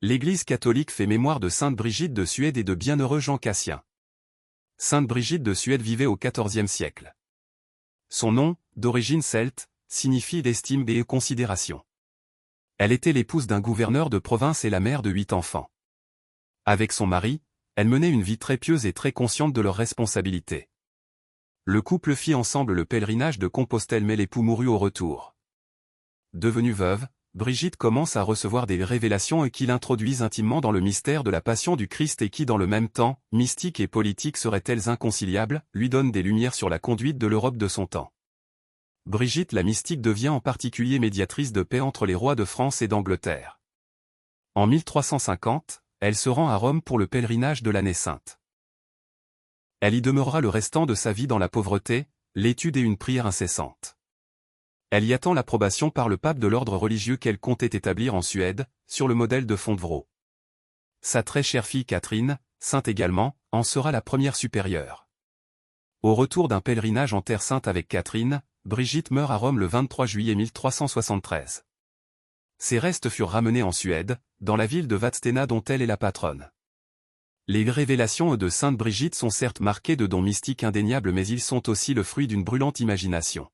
L'Église catholique fait mémoire de sainte Brigitte de Suède et de bienheureux Jean Cassien. Sainte Brigitte de Suède vivait au XIVe siècle. Son nom, d'origine celte, signifie l'estime et considération. Elle était l'épouse d'un gouverneur de province et la mère de 8 enfants. Avec son mari, elle menait une vie très pieuse et très consciente de leurs responsabilités. Le couple fit ensemble le pèlerinage de Compostelle mais l'époux mourut au retour. Devenue veuve, Brigitte commence à recevoir des révélations qui l'introduisent intimement dans le mystère de la passion du Christ et qui dans le même temps, mystique et politique seraient-elles inconciliables, lui donnent des lumières sur la conduite de l'Europe de son temps. Brigitte la mystique devient en particulier médiatrice de paix entre les rois de France et d'Angleterre. En 1350, elle se rend à Rome pour le pèlerinage de l'année sainte. Elle y demeurera le restant de sa vie dans la pauvreté, l'étude et une prière incessante. Elle y attend l'approbation par le pape de l'ordre religieux qu'elle comptait établir en Suède, sur le modèle de Fontevraud. Sa très chère fille Catherine, sainte également, en sera la première supérieure. Au retour d'un pèlerinage en Terre Sainte avec Catherine, Brigitte meurt à Rome le 23 juillet 1373. Ses restes furent ramenés en Suède, dans la ville de Vadstena dont elle est la patronne. Les révélations de sainte Brigitte sont certes marquées de dons mystiques indéniables mais ils sont aussi le fruit d'une brûlante imagination.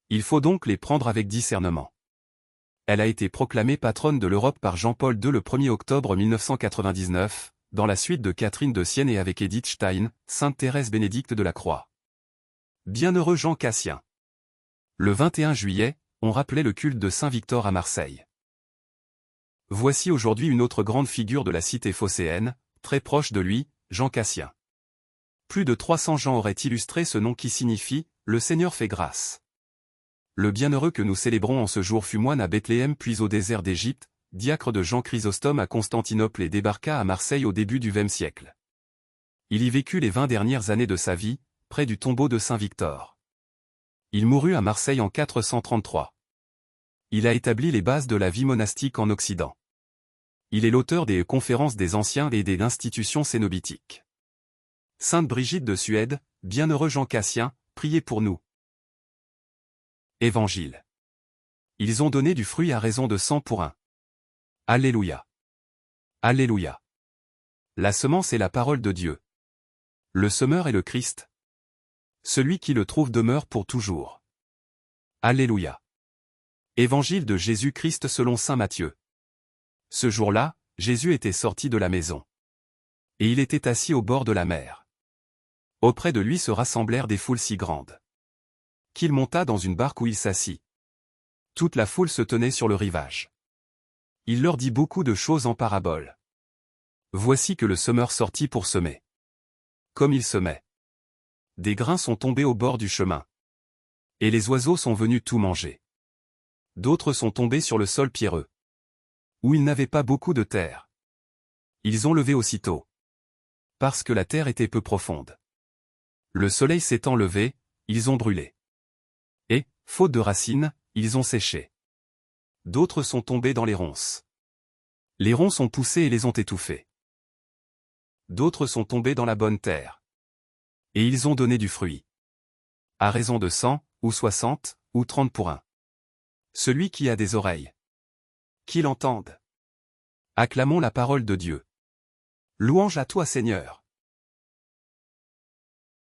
Il faut donc les prendre avec discernement. Elle a été proclamée patronne de l'Europe par Jean-Paul II le 1er octobre 1999, dans la suite de Catherine de Sienne et avec Edith Stein, Sainte Thérèse Bénédicte de la Croix. Bienheureux Jean Cassien. Le 21 juillet, on rappelait le culte de Saint Victor à Marseille. Voici aujourd'hui une autre grande figure de la cité phocéenne, très proche de lui, Jean Cassien. Plus de 300 gens auraient illustré ce nom qui signifie « Le Seigneur fait grâce ». Le bienheureux que nous célébrons en ce jour fut moine à Bethléem puis au désert d'Égypte, diacre de Jean Chrysostome à Constantinople et débarqua à Marseille au début du XXe siècle. Il y vécut les 20 dernières années de sa vie, près du tombeau de Saint Victor. Il mourut à Marseille en 433. Il a établi les bases de la vie monastique en Occident. Il est l'auteur des conférences des anciens et des institutions cénobitiques. Sainte Brigitte de Suède, bienheureux Jean Cassien, priez pour nous. Évangile. Ils ont donné du fruit à raison de 100 pour 1. Alléluia. Alléluia. La semence est la parole de Dieu. Le semeur est le Christ. Celui qui le trouve demeure pour toujours. Alléluia. Évangile de Jésus-Christ selon saint Matthieu. Ce jour-là, Jésus était sorti de la maison. Et il était assis au bord de la mer. Auprès de lui se rassemblèrent des foules si grandes qu'il monta dans une barque où il s'assit. Toute la foule se tenait sur le rivage. Il leur dit beaucoup de choses en paraboles. Voici que le semeur sortit pour semer. Comme il semait, des grains sont tombés au bord du chemin. Et les oiseaux sont venus tout manger. D'autres sont tombés sur le sol pierreux, où il n'avait pas beaucoup de terre. Ils ont levé aussitôt, parce que la terre était peu profonde. Le soleil s'étant levé, ils ont brûlé. Et, faute de racines, ils ont séché. D'autres sont tombés dans les ronces. Les ronces ont poussé et les ont étouffés. D'autres sont tombés dans la bonne terre. Et ils ont donné du fruit. À raison de 100, ou 60, ou 30 pour 1. Celui qui a des oreilles, qu'il entende. Acclamons la parole de Dieu. Louange à toi Seigneur.